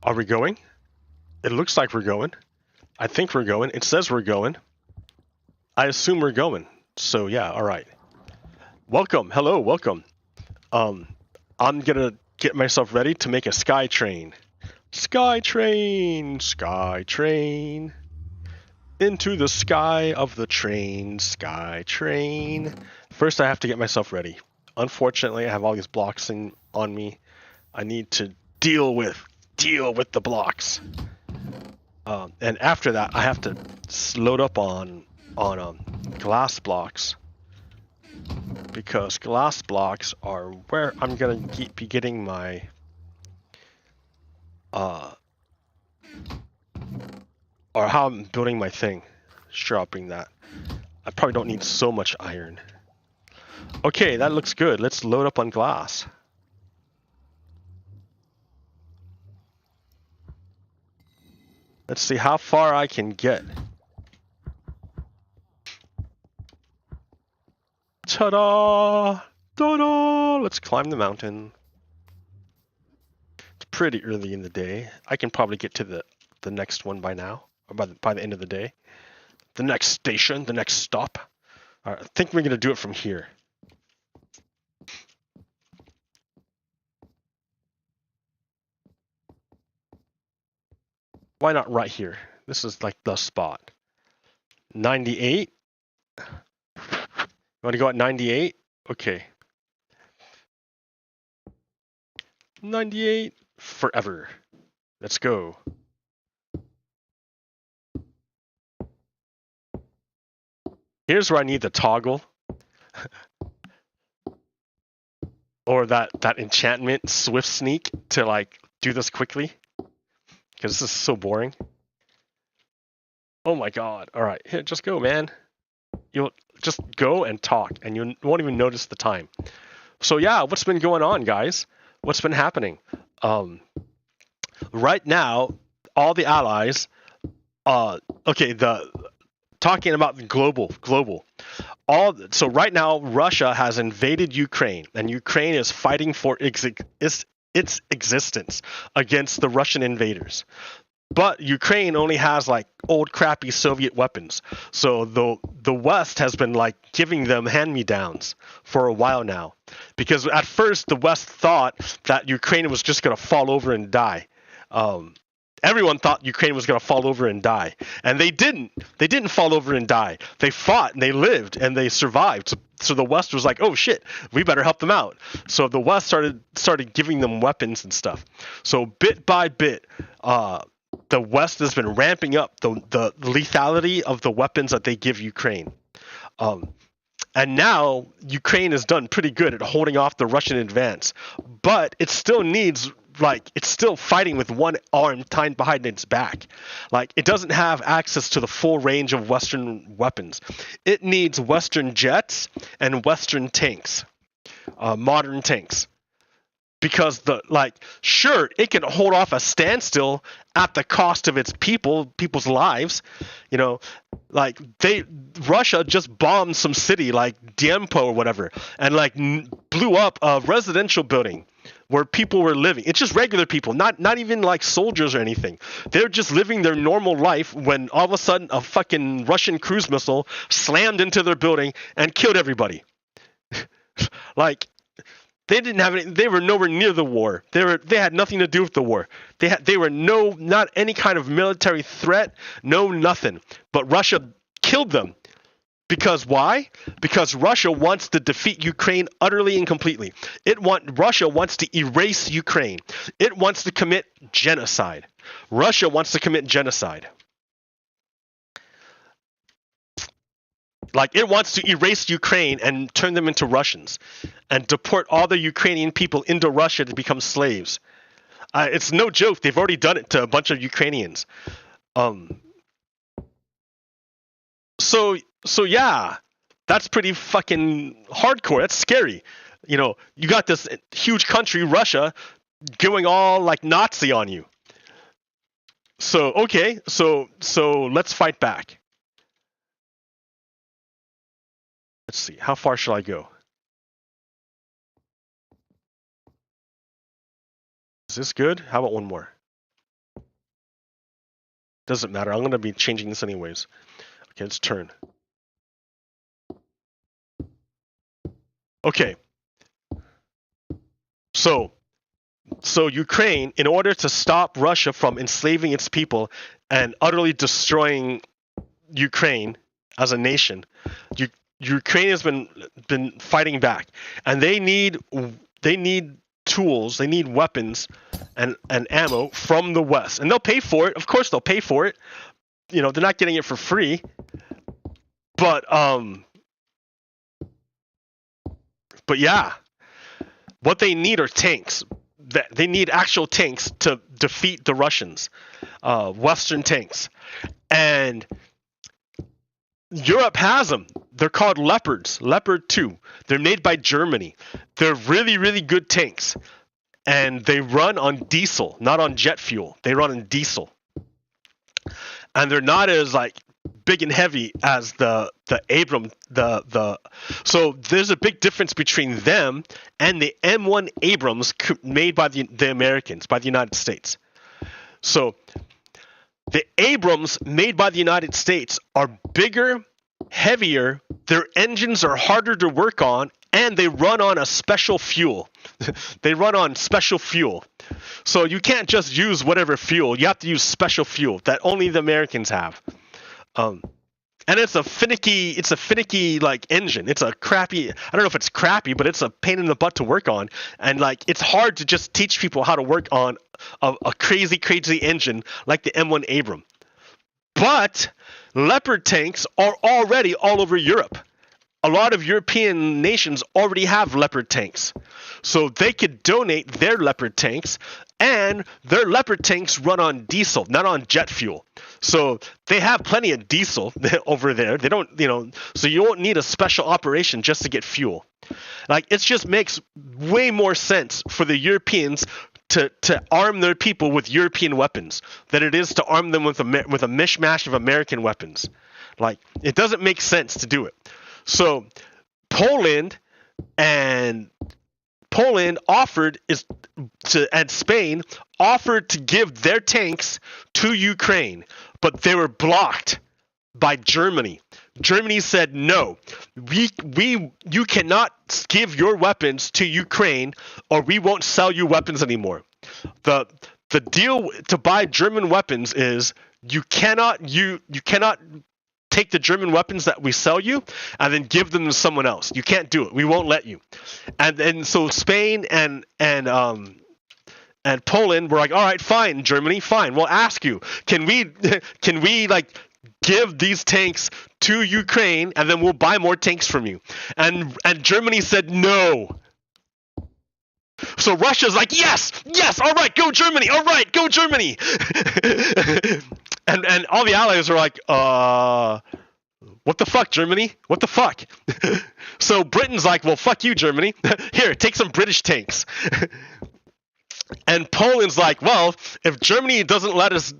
Are we going? It looks like we're going. I think we're going. It says we're going. I assume we're going. So yeah, all right. Welcome. Hello, welcome. I'm gonna get myself ready to make a sky train. Sky train, sky train. Into the sky of the train, sky train. First, I have to get myself ready. Unfortunately, I have all these blocks on me. I need to deal with the blocks. And after that, I have to load up on glass blocks, because glass blocks are where I'm gonna be getting my or how I'm building my thing. Dropping that. I probably don't need so much iron. Okay, that looks good. Let's load up on glass. Let's see how far I can get. Ta-da! Ta-da! Let's climb the mountain. It's pretty early in the day. I can probably get to the next one by now, or by the end of the day. The next station, the next stop. All right, I think we're gonna do it from here. Why not right here? This is like the spot. 98. You want to go at 98? Okay. 98 forever. Let's go. Here's where I need the toggle. Or that enchantment swift sneak to like do this quickly. Because this is so boring. Oh my god. Alright, here, just go, man. You'll just go and talk, and you won't even notice the time. So yeah, what's been going on, guys? What's been happening? Right now, all the allies, talking about the global. So right now, Russia has invaded Ukraine, and Ukraine is fighting for its existence against the Russian invaders. But Ukraine only has like old crappy Soviet weapons. So the West has been like giving them hand-me-downs for a while now. Because at first the West thought that Ukraine was just going to fall over and die. Everyone thought Ukraine was going to fall over and die. And they didn't. They didn't fall over and die. They fought and they lived and they survived. So the West was like, oh shit, we better help them out. So the West started giving them weapons and stuff. So bit by bit, the West has been ramping up the lethality of the weapons that they give Ukraine. And now Ukraine has done pretty good at holding off the Russian advance. But it still needs, it's still fighting with one arm tied behind its back. Like, it doesn't have access to the full range of Western weapons. It needs Western jets and Western tanks, modern tanks. Because sure, it can hold off a standstill at the cost of its people's lives. You know, Russia just bombed some city like Dnipro or whatever, and blew up a residential building where people were living. It's just regular people, not even like soldiers or anything. They're just living their normal life when all of a sudden a fucking Russian cruise missile slammed into their building and killed everybody. They didn't have any. They were nowhere near the war. They had nothing to do with the war. They were not any kind of military threat. No nothing. But Russia killed them. Because why? Because Russia wants to defeat Ukraine utterly and completely. Russia wants to erase Ukraine. It wants to commit genocide. Russia wants to commit genocide. It wants to erase Ukraine and turn them into Russians and deport all the Ukrainian people into Russia to become slaves. It's no joke. They've already done it to a bunch of Ukrainians. So yeah, that's pretty fucking hardcore. That's scary. You know, you got this huge country, Russia, going all like Nazi on you. So, okay, so let's fight back. Let's see, how far shall I go? Is this good? How about one more? Doesn't matter. I'm going to be changing this anyways. Okay, let's turn. Okay. So Ukraine, in order to stop Russia from enslaving its people and utterly destroying Ukraine as a nation, Ukraine has been fighting back, and they need tools, they need weapons and ammo from the West, and they'll pay for it. Of course, they'll pay for it. You know, they're not getting it for free, but yeah, what they need are tanks. They need actual tanks to defeat the Russians, Western tanks, and Europe has them. They're called Leopards, Leopard 2. They're made by Germany. They're really, really good tanks, and they run on diesel, not on jet fuel. They run on diesel, and they're not as like big and heavy as the Abram. So there's a big difference between them and the M1 Abrams made by the Americans, by the United States. So the Abrams made by the United States are bigger, heavier, their engines are harder to work on, and they run on a special fuel. They run on special fuel. So you can't just use whatever fuel. You have to use special fuel that only the Americans have. And it's a finicky like engine. It's a crappy, I don't know if it's crappy, but it's a pain in the butt to work on. And like, it's hard to just teach people how to work on a crazy engine like the M1 Abram. But Leopard tanks are already all over Europe. A lot of European nations already have Leopard tanks. So they could donate their Leopard tanks, and their Leopard tanks run on diesel, not on jet fuel. So they have plenty of diesel over there. They don't, so you won't need a special operation just to get fuel. Like, it just makes way more sense for the Europeans to arm their people with European weapons than it is to arm them with a mishmash of American weapons. Like, it doesn't make sense to do it. So Poland offered and Spain offered to give their tanks to Ukraine, but they were blocked by Germany. Germany said, no, you cannot give your weapons to Ukraine, or we won't sell you weapons anymore. The deal to buy German weapons is you cannot take the German weapons that we sell you and then give them to someone else. You can't do it. We won't let you. And so Spain and Poland were like, all right, fine, Germany, fine. We'll ask you, can we like give these tanks to Ukraine and then we'll buy more tanks from you? And Germany said no. So Russia's like, yes, all right, go Germany, all right, go Germany. And all the allies are like, what the fuck, Germany? What the fuck? So Britain's like, well, fuck you, Germany. Here, take some British tanks. And Poland's like, well, if Germany doesn't let us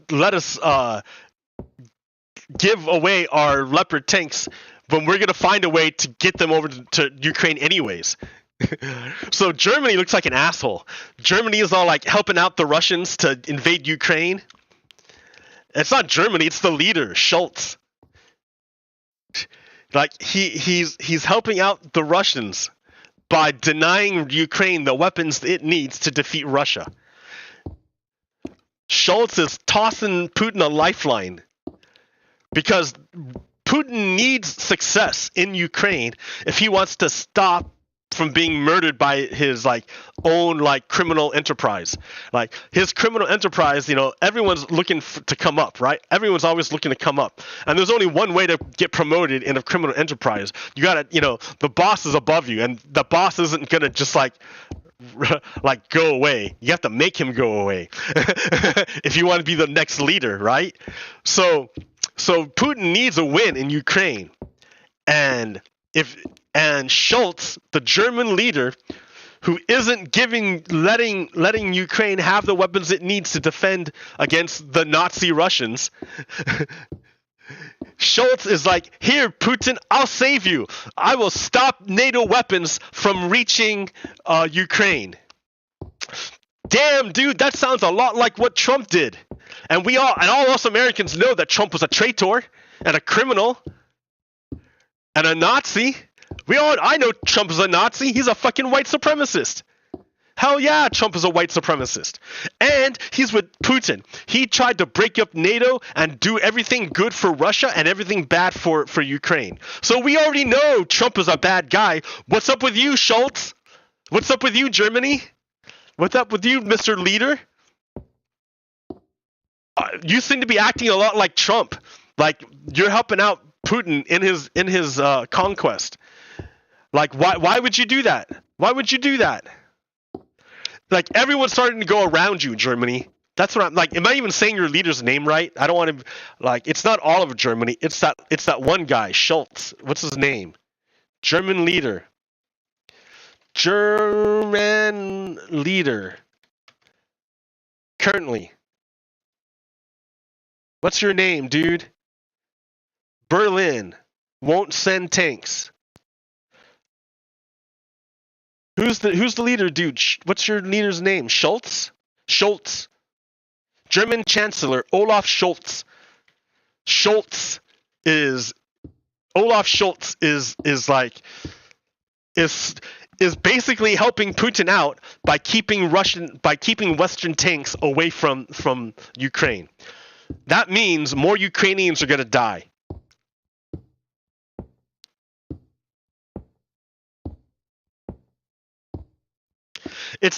give away our Leopard tanks, then we're gonna find a way to get them over to Ukraine anyways. So Germany looks like an asshole. Germany is all like helping out the Russians to invade Ukraine. It's not Germany, it's the leader, Schultz. Like he's helping out the Russians by denying Ukraine the weapons it needs to defeat Russia. Schultz is tossing Putin a lifeline because Putin needs success in Ukraine if he wants to stop from being murdered by his own criminal enterprise. Like his criminal enterprise, everyone's looking to come up, right? Everyone's always looking to come up, and there's only one way to get promoted in a criminal enterprise. You gotta, the boss is above you, and the boss isn't gonna just go away. You have to make him go away if you want to be the next leader, right? So Putin needs a win in Ukraine, and Schultz, the German leader, who isn't letting Ukraine have the weapons it needs to defend against the Nazi Russians. Schultz is like, here, Putin, I'll save you. I will stop NATO weapons from reaching Ukraine. Damn, dude, that sounds a lot like what Trump did. And all us Americans know that Trump was a traitor and a criminal and a Nazi. I know Trump is a Nazi. He's a fucking white supremacist. Hell yeah, Trump is a white supremacist. And he's with Putin. He tried to break up NATO and do everything good for Russia and everything bad for Ukraine. So we already know Trump is a bad guy. What's up with you, Schultz? What's up with you, Germany? What's up with you, Mr. Leader? You seem to be acting a lot like Trump. Like you're helping out Putin in his conquest. Like why would you do that? Why would you do that? Like everyone's starting to go around you, Germany. That's what I'm like. Am I even saying your leader's name right? I don't want to like. It's not all of Germany. It's that one guy, Schultz. What's his name? German leader. German leader. Currently. What's your name, dude? Berlin. Won't send tanks. Who's the leader, dude? What's your leader's name? Schultz? Schultz. German Chancellor Olaf Scholz. Olaf Scholz is basically helping Putin out by keeping Western tanks away from Ukraine. That means more Ukrainians are going to die.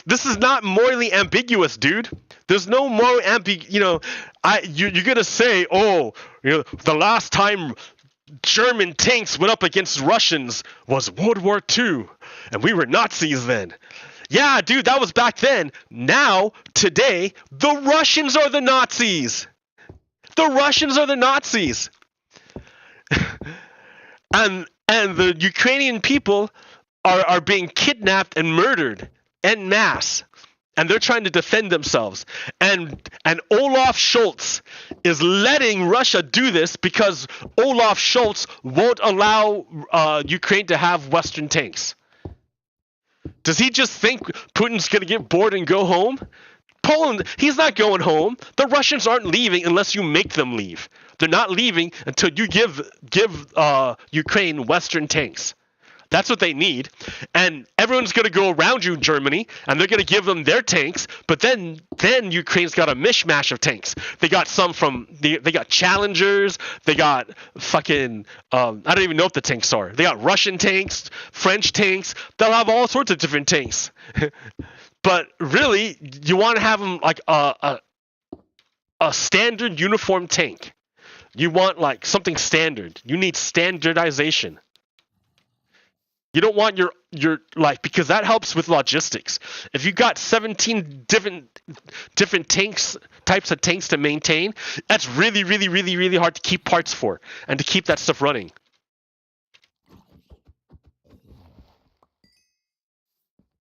This is not morally ambiguous, dude. There's no moral you're gonna say, the last time German tanks went up against Russians was World War II, and we were Nazis then. Yeah, dude, that was back then. Now, today, the Russians are the Nazis. The Russians are the Nazis. and the Ukrainian people are being kidnapped and murdered en masse, and they're trying to defend themselves. And Olaf Scholz is letting Russia do this because Olaf Scholz won't allow Ukraine to have Western tanks. Does he just think Putin's going to get bored and go home? Poland, he's not going home. The Russians aren't leaving unless you make them leave. They're not leaving until you give Ukraine Western tanks. That's what they need. And everyone's going to go around you, Germany, and they're going to give them their tanks, but then Ukraine's got a mishmash of tanks. They got they got Challengers, they got fucking, I don't even know what the tanks are. They got Russian tanks, French tanks, they'll have all sorts of different tanks. But really, you want to have them like a standard uniform tank. You want like something standard. You need standardization. You don't want your like, because that helps with logistics. If you got 17 different types of tanks to maintain, that's really, really, really, really hard to keep parts for and to keep that stuff running.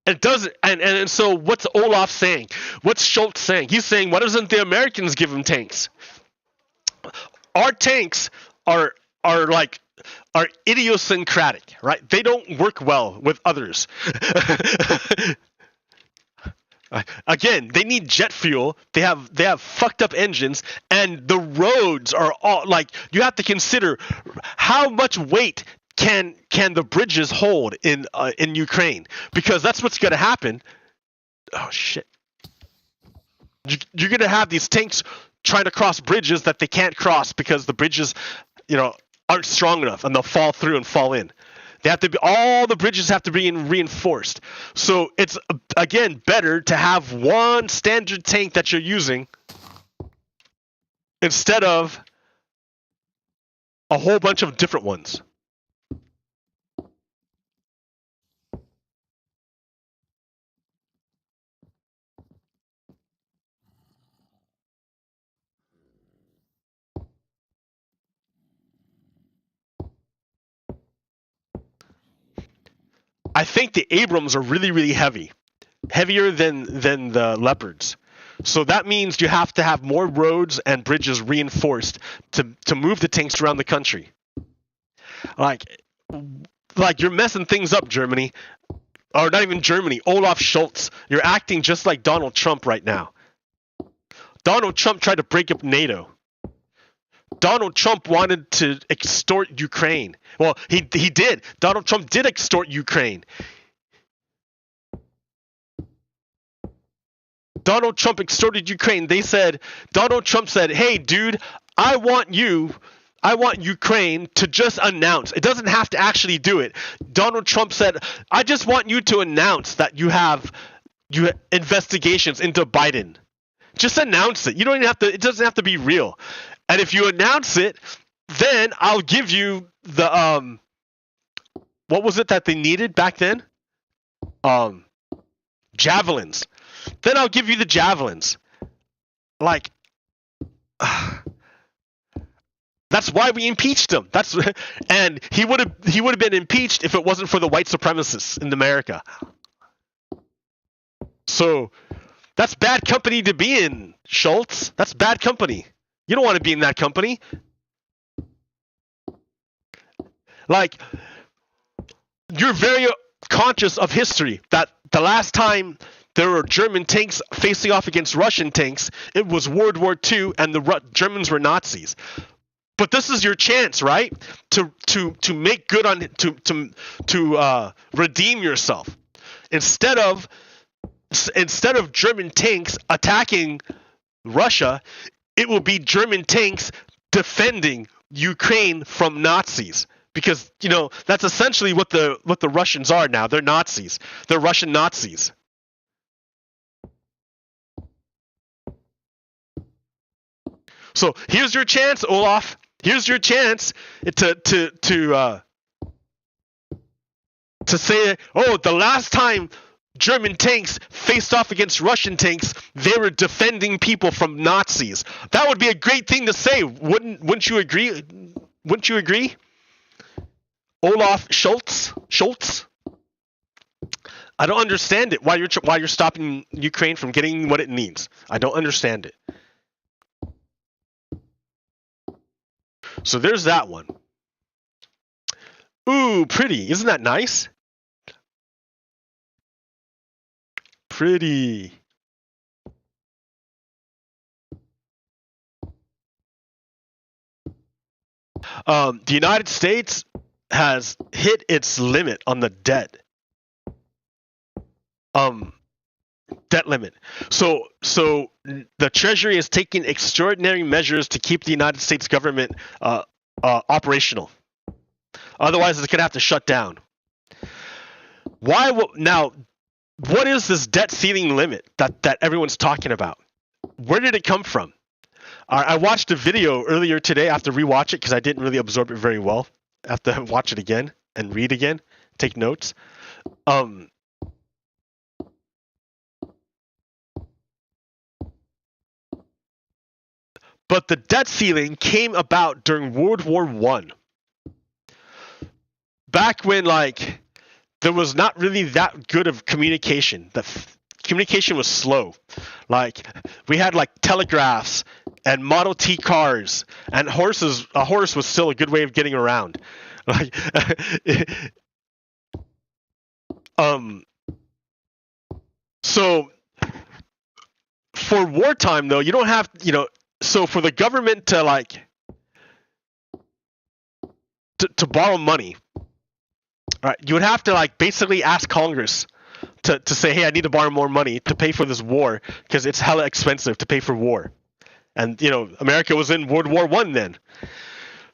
It doesn't, and so what's Olaf saying? What's Schultz saying? He's saying, why doesn't the Americans give him tanks? Our tanks are idiosyncratic, right? They don't work well with others. Again, they need jet fuel. They have fucked up engines, and the roads are all like, you have to consider how much weight can the bridges hold in Ukraine, because that's what's going to happen. Oh shit! You're going to have these tanks trying to cross bridges that they can't cross because the bridges, aren't strong enough, and they'll fall through and fall in. All the bridges have to be reinforced. So it's, again, better to have one standard tank that you're using instead of a whole bunch of different ones. I think the Abrams are really, really heavy. Heavier than the Leopards. So that means you have to have more roads and bridges reinforced to move the tanks around the country. Like you're messing things up, Germany. or not even Germany, Olaf Scholz. You're acting just like Donald Trump right now. Donald Trump tried to break up NATO. Donald Trump wanted to extort Ukraine. Well, he did. Donald Trump did extort Ukraine. Donald Trump extorted Ukraine. Donald Trump said, hey, dude, I want Ukraine to just announce. It doesn't have to actually do it. Donald Trump said, I just want you to announce that you have investigations into Biden. Just announce it. You don't even have to, it doesn't have to be real. And if you announce it, then I'll give you the, what was it that they needed back then? Javelins. Then I'll give you the javelins. Like, that's why we impeached him. And he would have been impeached if it wasn't for the white supremacists in America. So that's bad company to be in, Schultz. That's bad company. You don't want to be in that company. Like, you're very conscious of history, that the last time there were German tanks facing off against Russian tanks, it was World War II, and the Germans were Nazis. But this is your chance, right? To make good on to redeem yourself. Instead of German tanks attacking Russia, it will be German tanks defending Ukraine from Nazis. Because, you know, that's essentially what the Russians are now. They're Nazis. They're Russian Nazis. So here's your chance, Olaf. Here's your chance to say, oh, the last time German tanks faced off against Russian tanks, they were defending people from Nazis. That would be a great thing to say. Wouldn't you agree? Wouldn't you agree? Olaf Scholz? I don't understand it. Why you're stopping Ukraine from getting what it needs? I don't understand it. So there's that one. Ooh, pretty. Isn't that nice? Pretty. The United States has hit its limit on the debt. Debt limit. So the Treasury is taking extraordinary measures to keep the United States government operational. Otherwise, it's going to have to shut down. Now, what is this debt ceiling limit that everyone's talking about? Where did it come from? I watched a video earlier today. I have to rewatch it because I didn't really absorb it very well. I have to watch it again and read again, take notes. But the debt ceiling came about during World War I. Back when, like, there was not really that good of communication. Communication was slow. Like, we had, like, telegraphs and Model T cars, and horses. A horse was still a good way of getting around. Like, so for wartime, though, you don't have, you know. So for the government to, like, to borrow money, all right, you would have to, like, basically ask Congress to say, hey, I need to borrow more money to pay for this war because it's hella expensive to pay for war. And, you know, America was in World War I then.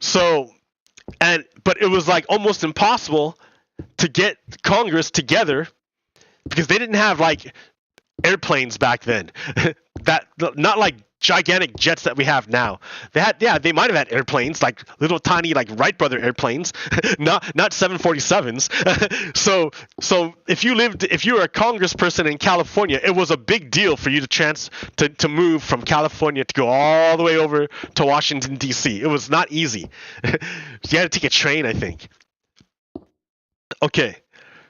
So, but it was, like, almost impossible to get Congress together because they didn't have, like, airplanes back then. Not like gigantic jets that we have now. They might have had airplanes, like little tiny, like Wright brother airplanes, not 747s. So if you were a congressperson in California, it was a big deal for you to move from California to go all the way over to Washington D.C. It was not easy. You had to take a train, I think. Okay,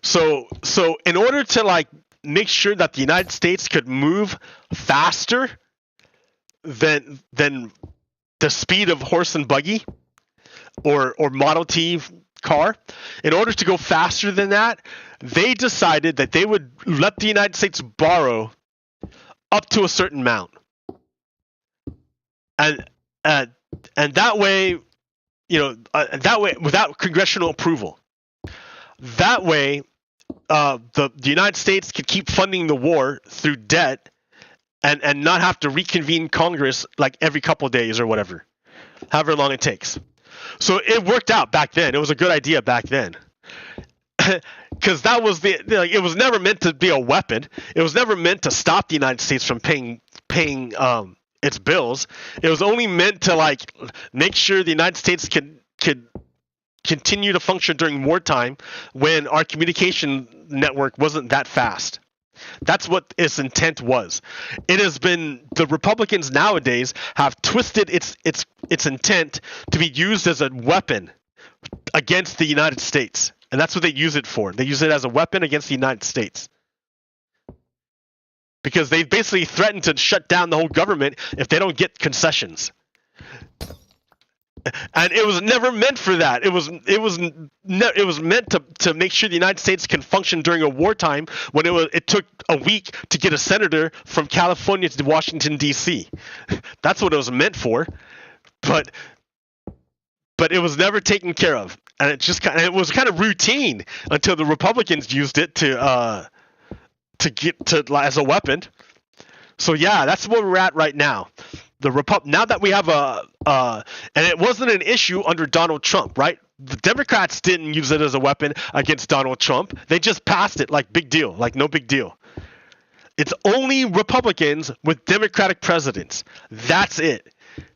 so in order to, like, make sure that the United States could move faster than the speed of horse and buggy or Model T car, in order to go faster than that, they decided that they would let the United States borrow up to a certain amount, and that way, that way without congressional approval. That way, the United States could keep funding the war through debt, and not have to reconvene Congress like every couple of days or whatever, however long it takes. So it worked out back then. It was a good idea back then. Because that was it was never meant to be a weapon. It was never meant to stop the United States from paying its bills. It was only meant to make sure the United States could continue to function during wartime when our communication network wasn't that fast. That's what its intent was. It has been, the Republicans nowadays have twisted its intent to be used as a weapon against the United States. And that's what they use it for. They use it as a weapon against the United States. Because they basically threatened to shut down the whole government if they don't get concessions. And it was never meant for that. It was meant to make sure the United States can function during a wartime when it took a week to get a senator from California to Washington D.C. That's what it was meant for, but it was never taken care of, and it was kind of routine until the Republicans used it as a weapon. So yeah, that's where we're at right now. Now that we have and it wasn't an issue under Donald Trump, right? The Democrats didn't use it as a weapon against Donald Trump. They just passed it like big deal, like no big deal. It's only Republicans with Democratic presidents. That's it.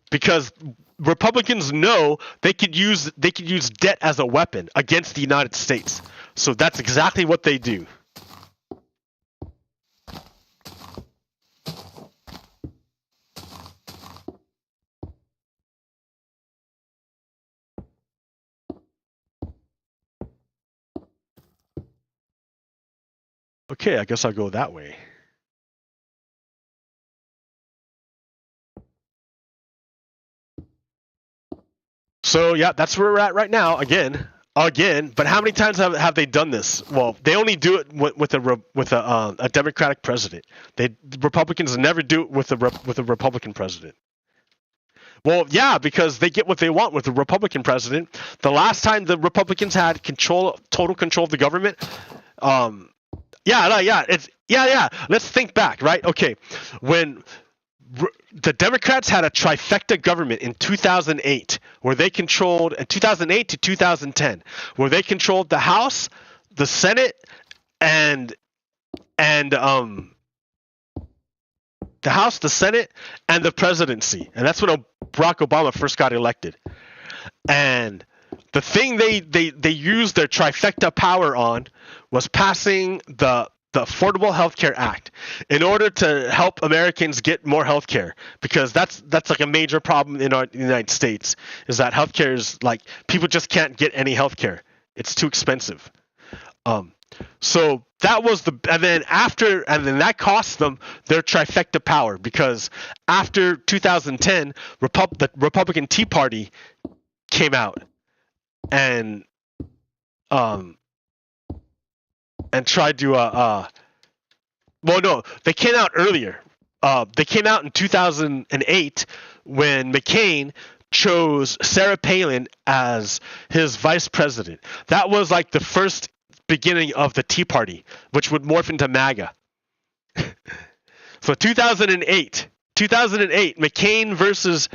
Because Republicans know they could use debt as a weapon against the United States. So that's exactly what they do. Okay, I guess I'll go that way. So yeah, that's where we're at right now. Again. But how many times have they done this? Well, they only do it with a Democratic president. Republicans never do it with a Republican president. Well, yeah, because they get what they want with the Republican president. The last time the Republicans had total control of the government. Let's think back, right? Okay, when the Democrats had a trifecta government in 2008, where they controlled, in 2008 to 2010, where they controlled the House, the Senate, and the House, the Senate, and the presidency. And that's when Barack Obama first got elected. And the thing they used their trifecta power on was passing the Affordable Health Care Act in order to help Americans get more health care, because that's like a major problem in the United States, is that health care is like, people just can't get any health care. It's too expensive. So that was and then that cost them their trifecta power, because after 2010, the Republican Tea Party came out and tried to well, no, they came out earlier. They came out in 2008 when McCain chose Sarah Palin as his vice president. That was like the first beginning of the Tea Party, which would morph into MAGA. So 2008, McCain versus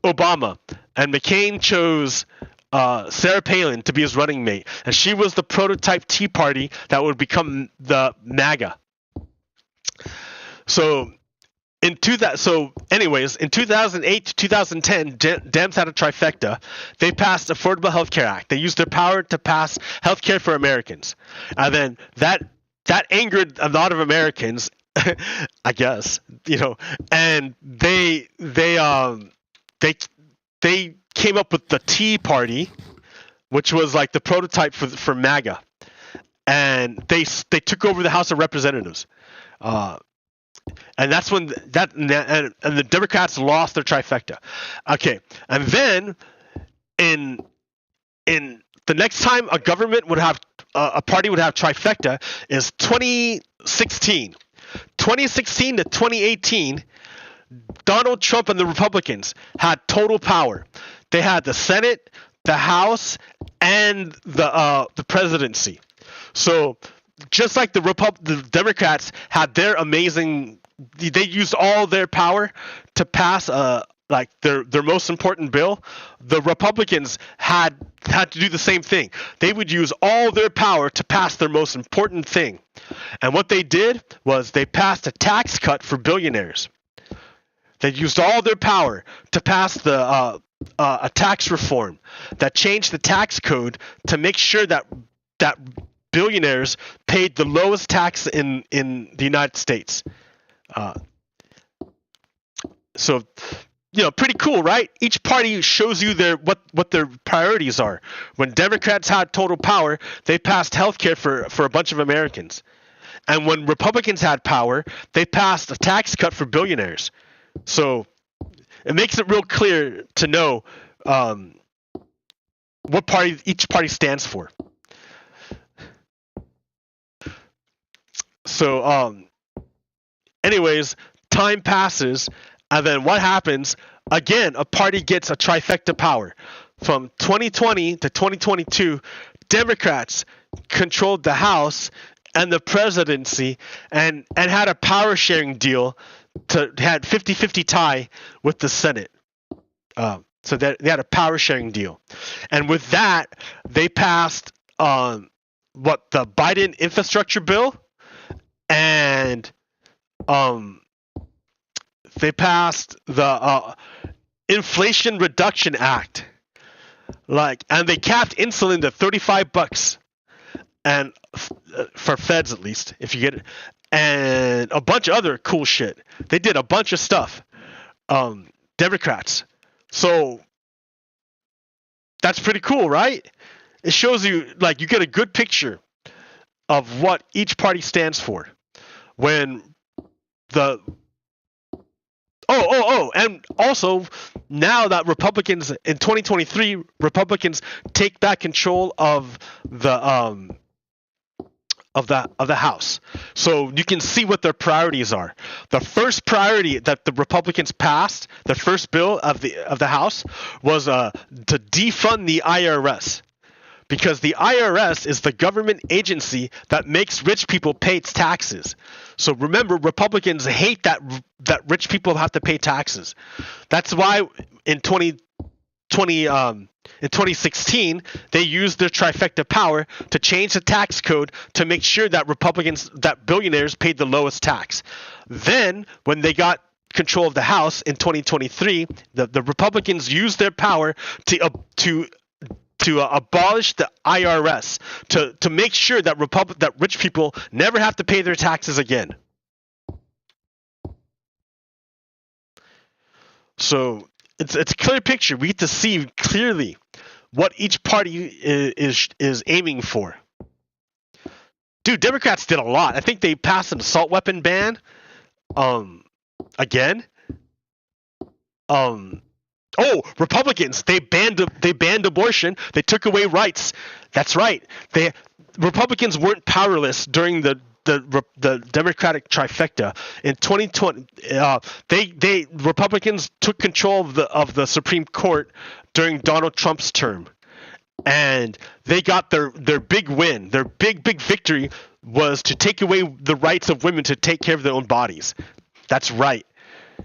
Obama, and McCain chose Sarah Palin to be his running mate, and she was the prototype Tea Party that would become the MAGA. So in 2008 to 2010, Dems had a trifecta. They passed the Affordable Health Care Act. They used their power to pass health care for Americans, and then that angered a lot of Americans, I guess, and they came up with the Tea Party, which was like the prototype for MAGA, and they took over the House of Representatives, and that's when and the Democrats lost their trifecta. Okay, and then in the next time a government would have a party would have trifecta is 2016. 2016 to 2018, Donald Trump and the Republicans had total power. They had the Senate, the House, and the presidency. So just like the Democrats had their amazing, they used all their power to pass like their most important bill. The Republicans had to do the same thing. They would use all their power to pass their most important thing. And what they did was they passed a tax cut for billionaires. They used all their power to pass a tax reform that changed the tax code to make sure that billionaires paid the lowest tax in the United States. So, pretty cool, right? Each party shows you what their priorities are. When Democrats had total power, they passed healthcare for a bunch of Americans. And when Republicans had power, they passed a tax cut for billionaires. So it makes it real clear to know what party each party stands for. So, anyways, time passes, and then what happens? Again, a party gets a trifecta power. From 2020 to 2022, Democrats controlled the House and the presidency and had a power sharing deal had 50-50 tie with the Senate. So they had a power sharing deal. And with that, they passed the Biden infrastructure bill, and they passed the Inflation Reduction Act. And they capped insulin to $35, and for feds at least, if you get it, and a bunch of other cool shit. They did a bunch of stuff. Democrats. So that's pretty cool, right? It shows you, you get a good picture of what each party stands for. When and also now that Republicans in 2023, Republicans take back control of the House. So you can see what their priorities are. The first priority that the Republicans passed, the first bill of the House, was to defund the IRS. Because the IRS is the government agency that makes rich people pay taxes. So remember, Republicans hate that rich people have to pay taxes. That's why in 2016, they used their trifecta power to change the tax code to make sure that billionaires paid the lowest tax. Then, when they got control of the House in 2023, the Republicans used their power to abolish the IRS to make sure that rich people never have to pay their taxes again. So it's a clear picture. We get to see clearly what each party is aiming for. Dude, Democrats did a lot. I think they passed an assault weapon ban. Again. Republicans, they banned abortion. They took away rights. That's right. Republicans weren't powerless during the Democratic trifecta in 2020. Republicans took control of the Supreme Court during Donald Trump's term, and they got their big win. Their big victory was to take away the rights of women to take care of their own bodies. That's right.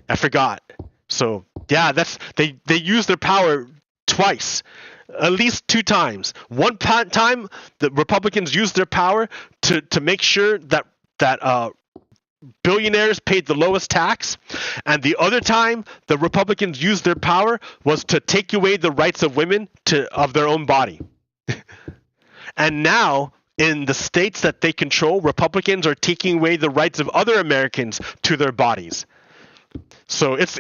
I forgot. So yeah, they used their power twice, at least two times. One time, the Republicans used their power to make sure that billionaires paid the lowest tax, and the other time the Republicans used their power was to take away the rights of women of their own body. And now, in the states that they control, Republicans are taking away the rights of other Americans to their bodies. So it's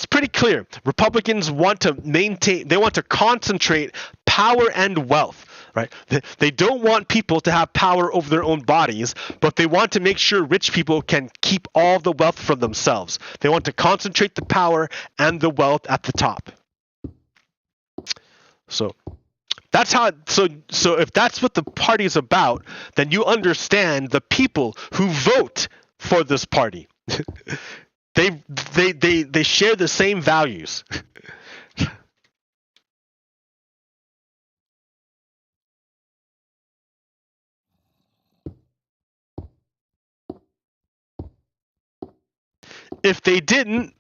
pretty clear. Republicans want to concentrate power and wealth, right? They don't want people to have power over their own bodies, but they want to make sure rich people can keep all the wealth for themselves. They want to concentrate the power and the wealth at the top. So That's how. So if that's what the party is about, then you understand the people who vote for this party. They share the same values. If they didn't,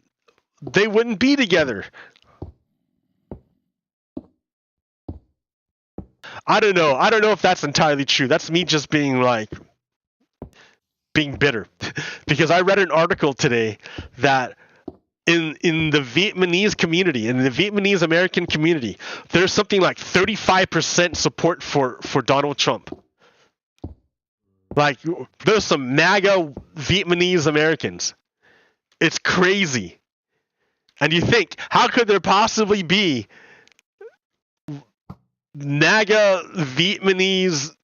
they wouldn't be together. I don't know. I don't know if that's entirely true. That's me just being bitter. Because I read an article today that in the Vietnamese community, in the Vietnamese American community, there's something like 35% support for Donald Trump. Like, there's some MAGA Vietnamese Americans. It's crazy. And you think, how could there possibly be MAGA Vietnamese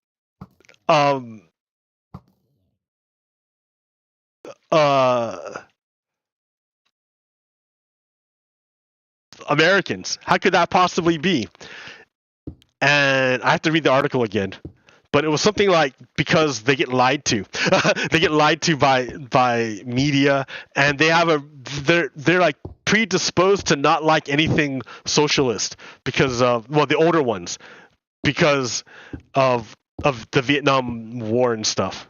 Americans? How could that possibly be? And I have to read the article again. But it was something like because they get lied to. They get lied to by media, and they're like predisposed to not like anything socialist because of, well, the older ones, because of the Vietnam War and stuff.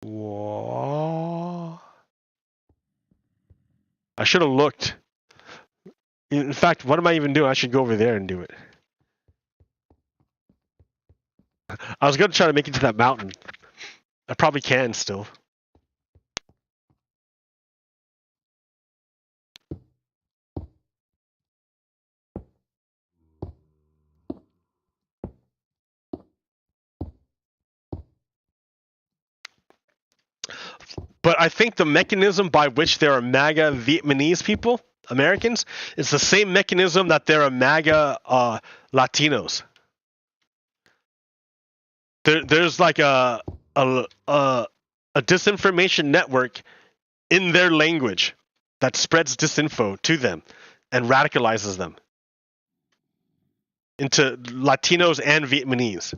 Whoa. I should have looked. In fact, what am I even doing? I should go over there and do it. I was gonna try to make it to that mountain. I probably can still. But I think the mechanism by which there are MAGA Vietnamese people, Americans, is the same mechanism that there are MAGA Latinos. There's like a disinformation network in their language that spreads disinfo to them and radicalizes them into Latinos and Vietnamese.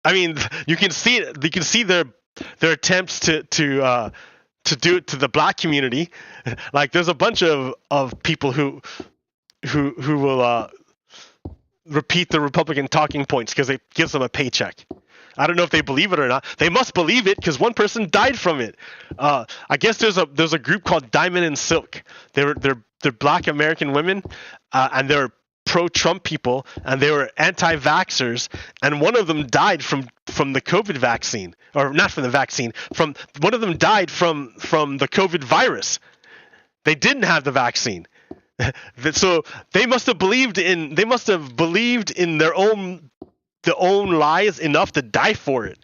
I mean, you can see it. You can see their attempts to do it to the black community. Like, there's a bunch of people who will repeat the Republican talking points because it gives them a paycheck. I don't know if they believe it or not. They must believe it because one person died from it. I guess there's a group called Diamond and Silk. They're black American women, and they're pro-Trump people, and they were anti-vaxxers, and one of them died from the COVID vaccine, or not from the vaccine. From one of them died from the COVID virus. They didn't have the vaccine. So they must have believed in their own lies enough to die for it.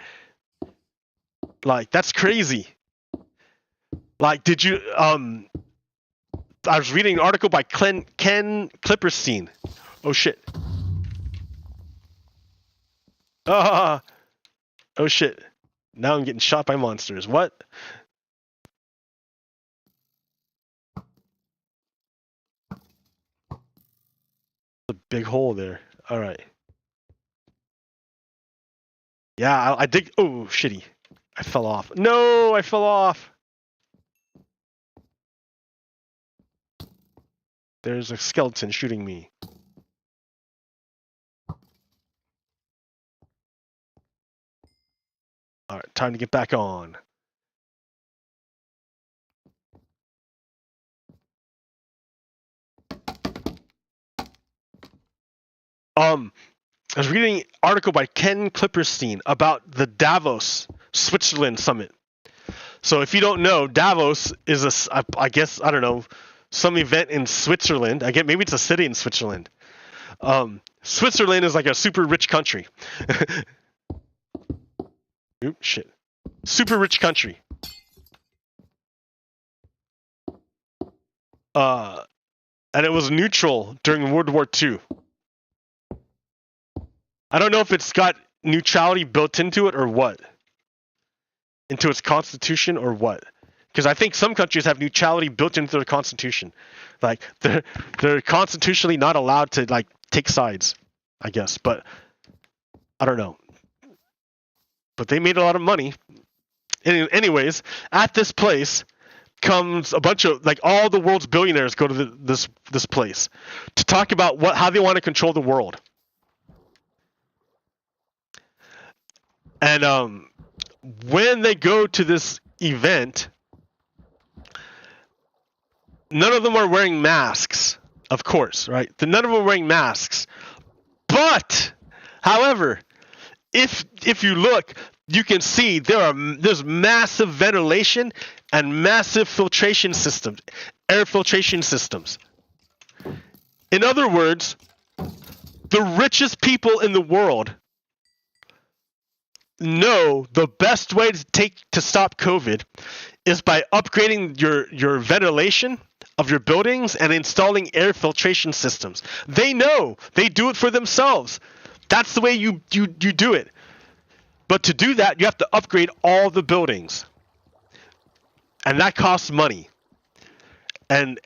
Like, that's crazy. Like, did you I was reading an article by Ken Clipperstein. Oh shit. Oh shit. Now I'm getting shot by monsters. What? A big hole there. All right. Yeah, I dig. Oh, shitty. I fell off. No, I fell off. There's a skeleton shooting me. All right, time to get back on. I was reading an article by Ken Clipperstein about the Davos, Switzerland summit. So if you don't know, Davos is I guess, I don't know, some event in Switzerland. I guess maybe it's a city in Switzerland. Switzerland is like a super rich country. Oop, shit. Super rich country. and it was neutral during World War II. I don't know if it's got neutrality built into it or what, into its constitution or what. Because I think some countries have neutrality built into their constitution, like they're constitutionally not allowed to like take sides, I guess. But I don't know. But they made a lot of money. Anyways, at this place comes a bunch of like all the world's billionaires go to this place to talk about how they want to control the world. And when they go to this event, none of them are wearing masks, of course, right? None of them are wearing masks. But, however, if you look, you can see there's massive ventilation and massive filtration systems, air filtration systems. In other words, the richest people in the world know the best way to stop COVID is by upgrading your ventilation of your buildings and installing air filtration systems. They know. They do it for themselves. That's the way you do it. But to do that, you have to upgrade all the buildings. And that costs money. And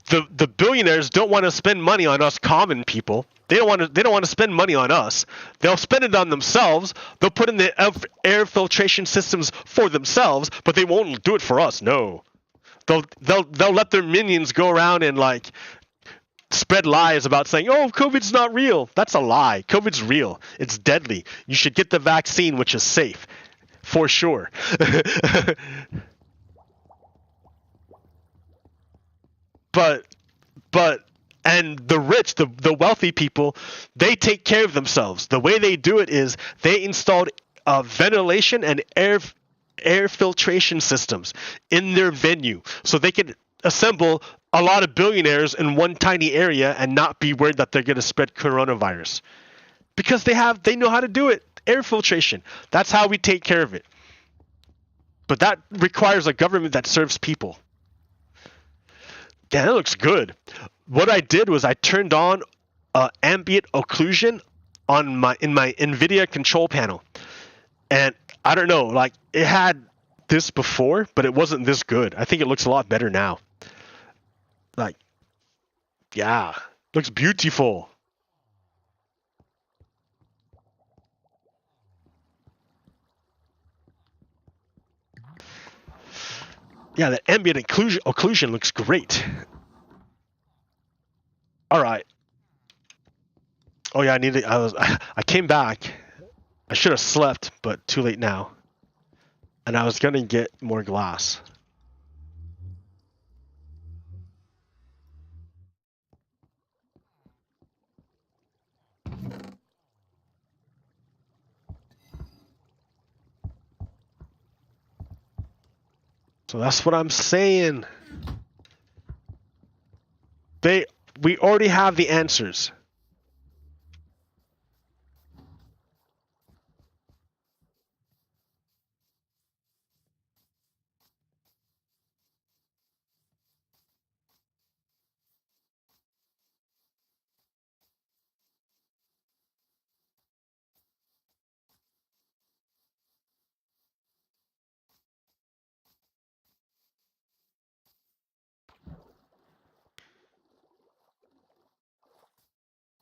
the billionaires don't want to spend money on us common people. They don't want to spend money on us. They'll spend it on themselves. They'll put in the air filtration systems for themselves, but they won't do it for us. No. They'll let their minions go around and like spread lies about saying, "Oh, COVID's not real." That's a lie. COVID's real. It's deadly. You should get the vaccine, which is safe, for sure. But and the rich, the wealthy people, they take care of themselves. The way they do it is they installed ventilation and air filtration systems in their venue, so they can assemble a lot of billionaires in one tiny area and not be worried that they're going to spread coronavirus, because they know how to do it. Air filtration. That's how we take care of it. But that requires a government that serves people. Yeah, that looks good. What I did was I turned on ambient occlusion in my NVIDIA control panel, and I don't know, like it had this before, but it wasn't this good. I think it looks a lot better now. Like, yeah, looks beautiful. Yeah, the ambient occlusion looks great. All right. Oh yeah, I came back. I should have slept, but too late now. And I was gonna get more glass. So that's what I'm saying. We already have the answers.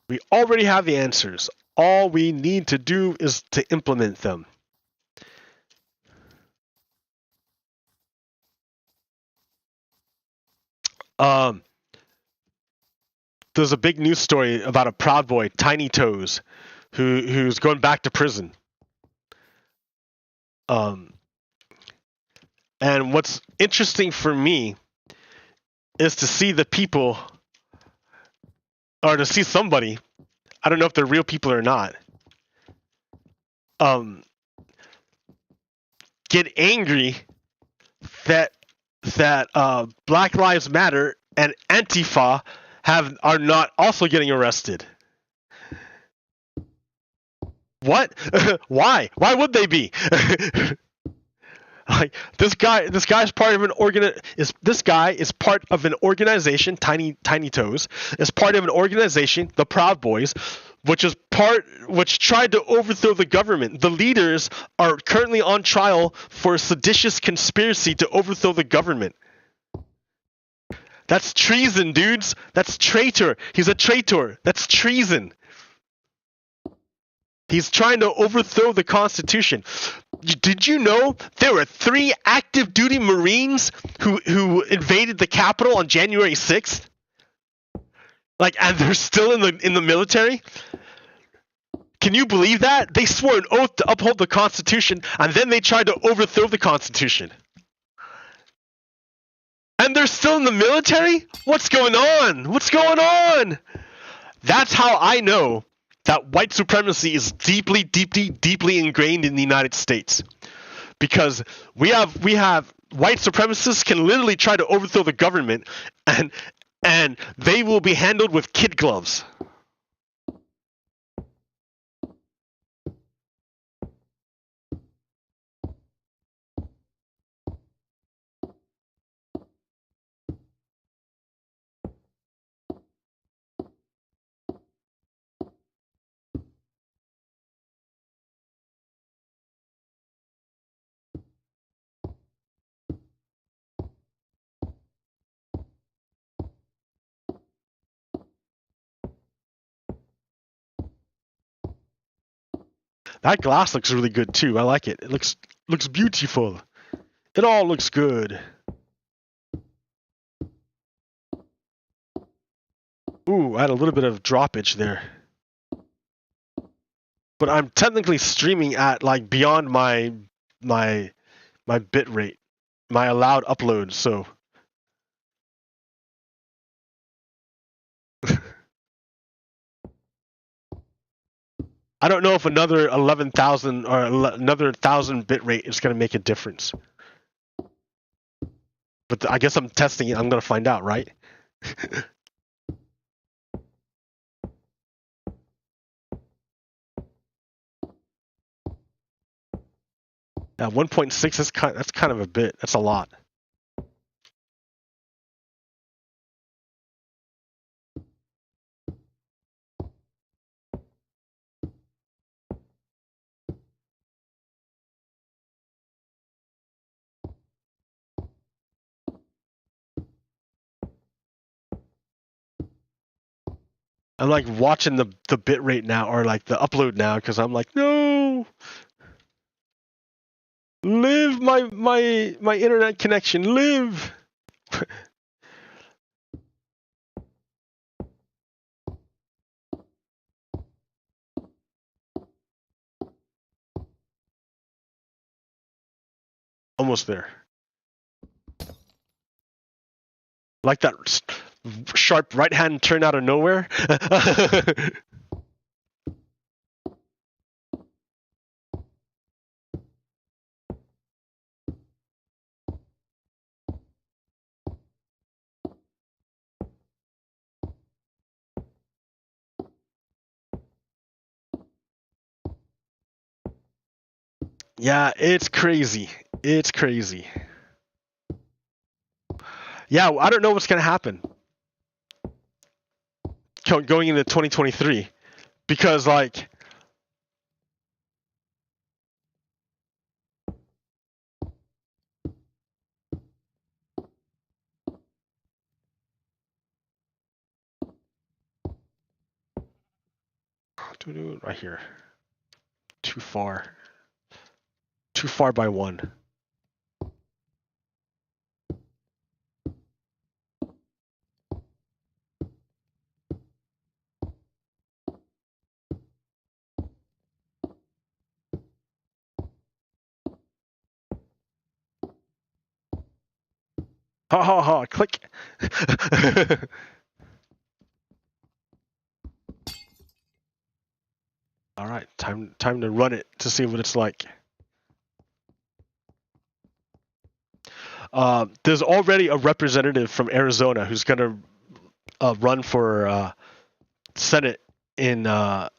We already have the answers. All we need to do is to implement them. There's a big news story about a Proud Boy, Tiny Toes, who's going back to prison. And what's interesting for me is to see the people, or to see somebody, I don't know if they're real people or not, get angry that Black Lives Matter and Antifa are not also getting arrested. What? Why? Why would they be? Like this guy's part of an organization, Tiny Toes, is part of an organization, the Proud Boys, which tried to overthrow the government. The leaders are currently on trial for a seditious conspiracy to overthrow the government. That's treason, dudes. That's traitor. He's a traitor. That's treason. He's trying to overthrow the Constitution. Did you know there were 3 active duty Marines who invaded the Capitol on January 6th? Like, and they're still in the military? Can you believe that? They swore an oath to uphold the Constitution, and then they tried to overthrow the Constitution. And they're still in the military? What's going on? What's going on? That's how I know that white supremacy is deeply, deeply, deeply ingrained in the United States. Because we have white supremacists can literally try to overthrow the government, and they will be handled with kid gloves. That glass looks really good too. I like it. It looks beautiful. It all looks good. Ooh, I had a little bit of droppage there. But I'm technically streaming at like beyond my bit rate, my allowed upload, so I don't know if another 11,000 or another 1,000 bit rate is going to make a difference. But I guess I'm testing it. I'm going to find out, right? Yeah, 1.6 is that's kind of a bit. That's a lot. I'm like watching the bit rate now, or like the upload now, because I'm like, no, live my internet connection, live. Almost there. Like that sharp right hand turn out of nowhere. Yeah, it's crazy. It's crazy. Yeah, I don't know what's gonna happen going into 2023, because like right here, too far by 1. Ha ha ha, click. All right, time to run it to see what it's like. There's already a representative from Arizona who's going to run for Senate in a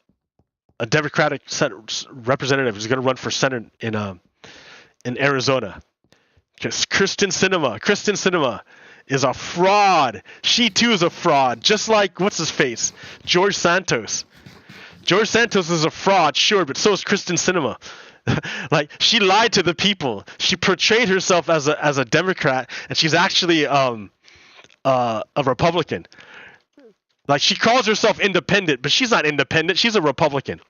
Democratic representative who's going to run for Senate in Arizona. Because Kristen Cinema is a fraud. She too is a fraud, just like what's his face, George Santos. George Santos is a fraud, sure, but so is Kristen Cinema. Like, she lied to the people. She portrayed herself as a Democrat, and she's actually a Republican. Like, she calls herself independent, but she's not independent. She's a Republican.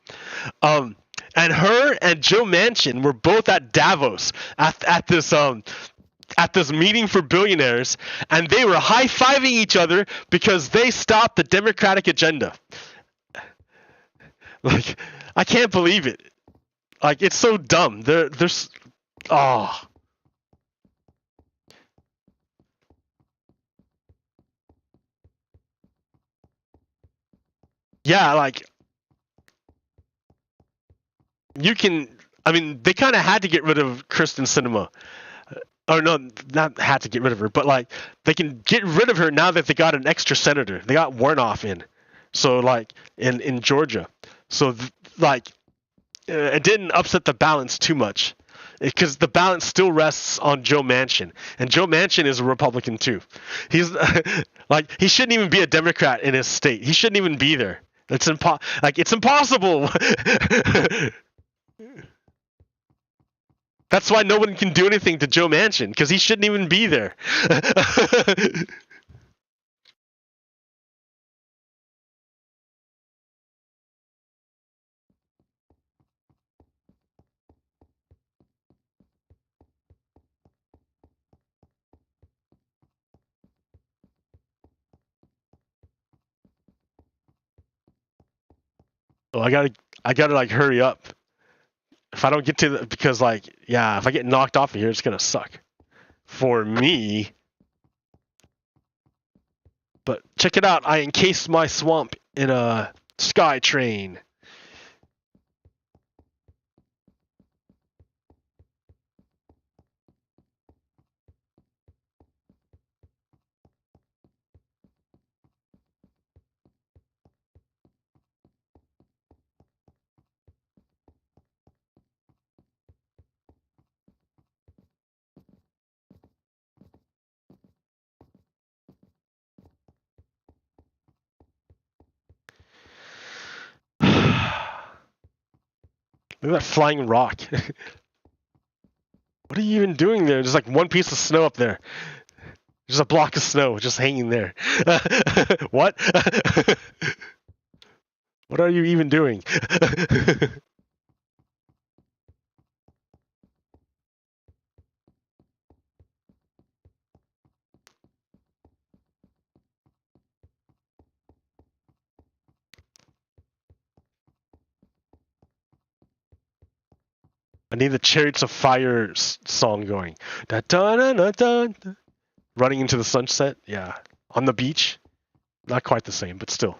And her and Joe Manchin were both at Davos at this meeting for billionaires, and they were high-fiving each other because they stopped the Democratic agenda. Like, I can't believe it. Like, it's so dumb. There's oh. Yeah, like, you can, I mean, they kind of had to get rid of Kristen Cinema. Or no, not had to get rid of her, but like, they can get rid of her now that they got an extra senator. They got Warnoff in. So like, in Georgia. So like, it didn't upset the balance too much, because the balance still rests on Joe Manchin, and Joe Manchin is a Republican too. He's like, he shouldn't even be a Democrat in his state. He shouldn't even be there. It's impossible. That's why no one can do anything to Joe Manchin, because he shouldn't even be there. Oh, I gotta like hurry up. If I don't get to because like, yeah, if I get knocked off of here, it's gonna suck for me. But check it out. I encased my swamp in a sky train. Look at that flying rock. What are you even doing there? There's like one piece of snow up there. There's a block of snow just hanging there. What? What are you even doing? I need the Chariots of Fire song going. Da, da, da, da, da, da. Running into the sunset, yeah. On the beach, not quite the same, but still.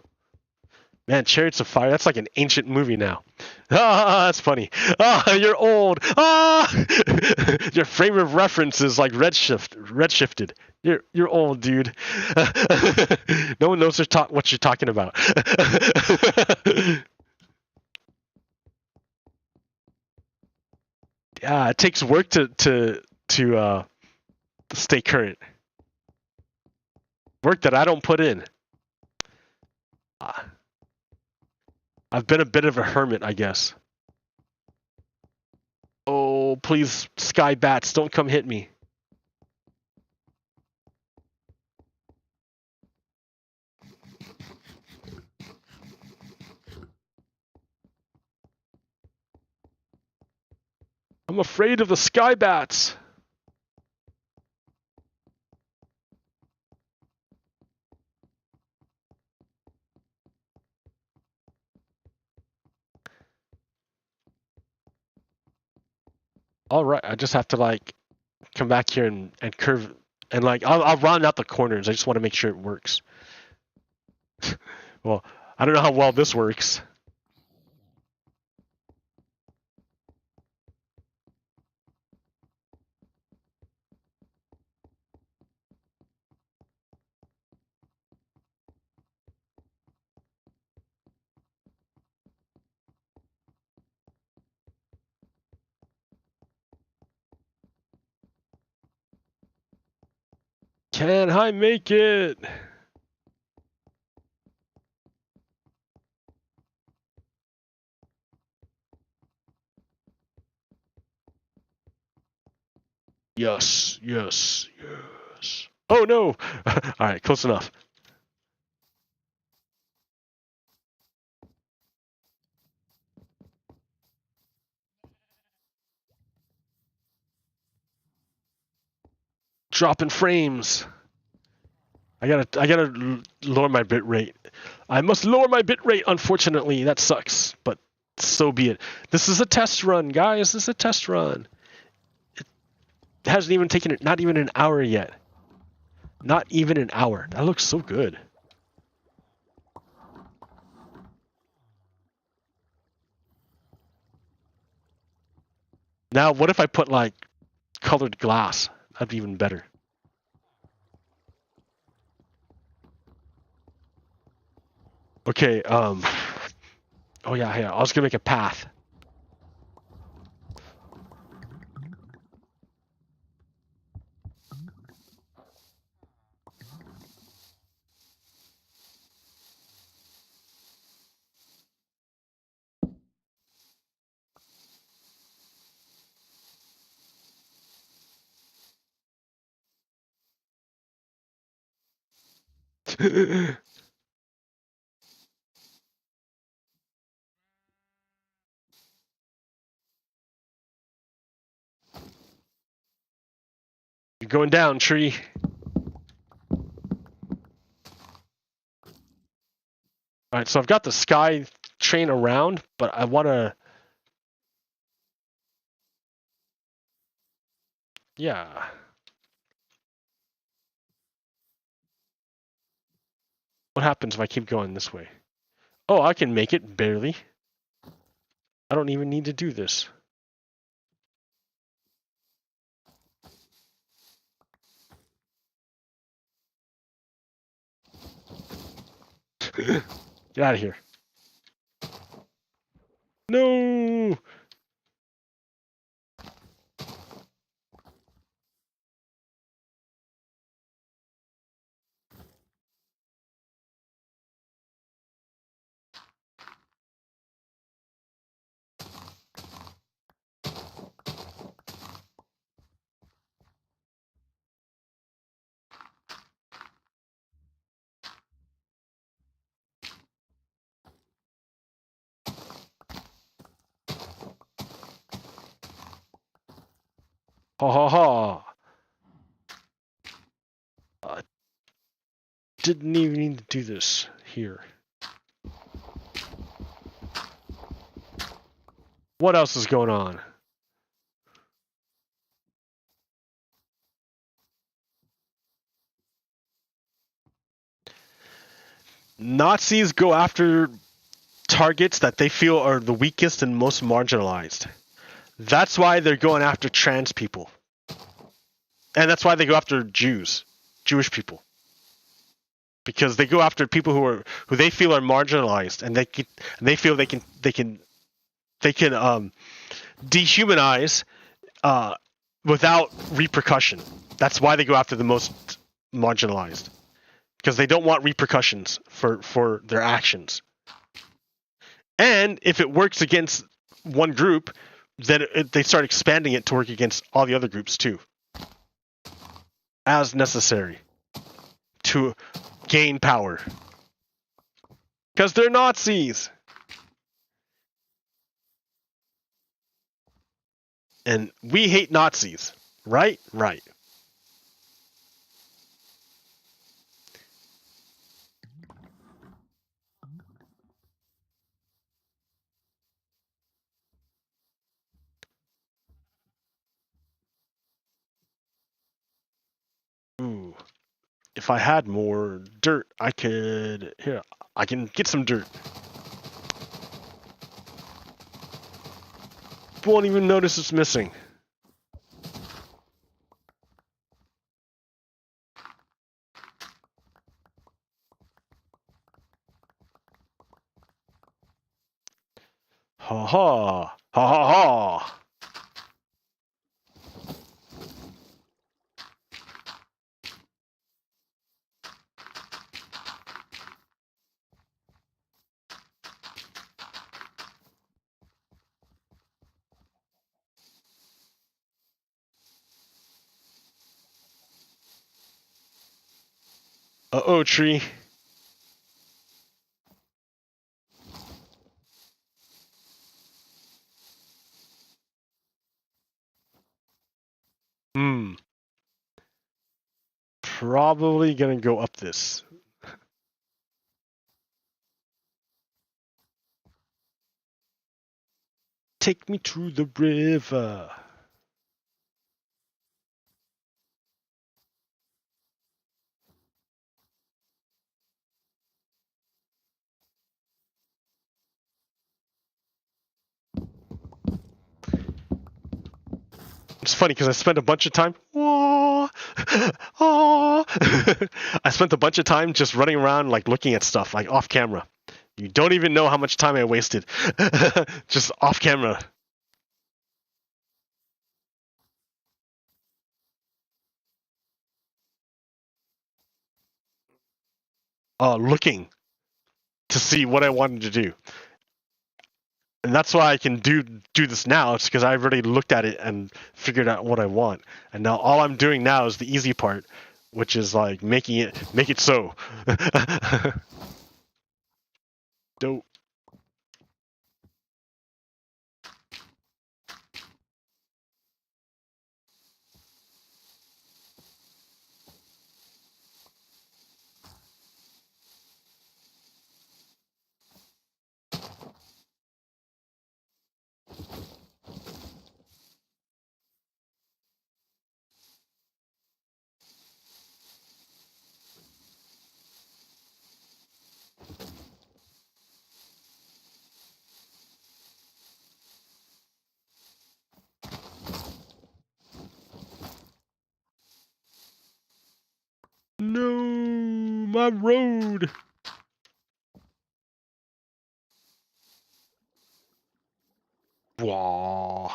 Man, Chariots of Fire, that's like an ancient movie now. Ah, that's funny. Ah, you're old. Ah, your frame of reference is like redshifted. You're old, dude. No one knows what you're talking about. Yeah, it takes work to stay current. Work that I don't put in. I've been a bit of a hermit, I guess. Oh, please, sky bats, don't come hit me. I'm afraid of the sky bats. All right, I just have to like come back here and curve, and like I'll round out the corners. I just want to make sure it works. Well, I don't know how well this works. Can I make it? Yes, yes, yes. Oh no! Alright, close enough. Dropping frames. I gotta lower my bit rate. I must lower my bit rate, unfortunately. That sucks, but so be it. This is a test run, guys. This is a test run. It hasn't even taken it, not even an hour yet. Not even an hour. That looks so good. Now, what if I put like colored glass? That'd be even better. Okay, oh yeah, I was gonna make a path. You're going down, tree. Alright, so I've got the sky train around, but I wanna... Yeah. What happens if I keep going this way? Oh, I can make it, barely. I don't even need to do this. Get out of here. No! Ha ha ha! Didn't even need to do this here. What else is going on? Nazis go after targets that they feel are the weakest and most marginalized. That's why they're going after trans people. And that's why they go after Jews, Jewish people. Because they go after people who they feel are marginalized, and they feel they can dehumanize without repercussion. That's why they go after the most marginalized, because they don't want repercussions for their actions. And if it works against one group, then they start expanding it to work against all the other groups too, as necessary to gain power. Because they're Nazis. And we hate Nazis. Right? Right. Ooh. If I had more dirt, I could... Here, I can get some dirt. Won't even notice it's missing. Ha ha. Ha ha ha. Uh-oh, tree. Probably gonna go up this. Take me to the river. It's funny because I spent a bunch of time. I spent a bunch of time just running around, like looking at stuff, like off camera. You don't even know how much time I wasted, just off camera. Looking to see what I wanted to do. And that's why I can do this now. It's because I've already looked at it and figured out what I want. And now all I'm doing now is the easy part, which is like make it so. Dope. No, my road. Wah.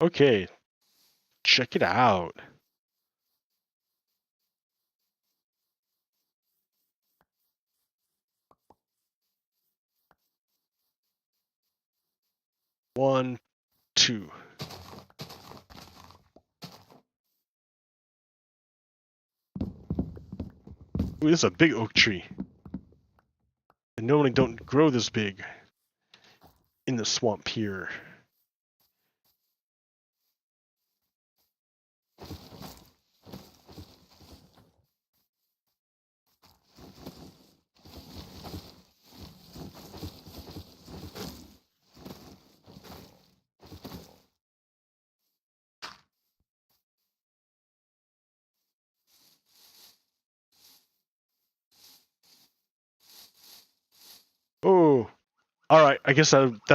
Okay, check it out. One, two. Ooh, this is a big oak tree. I normally don't grow this big in the swamp here. Oh, all right. I guess that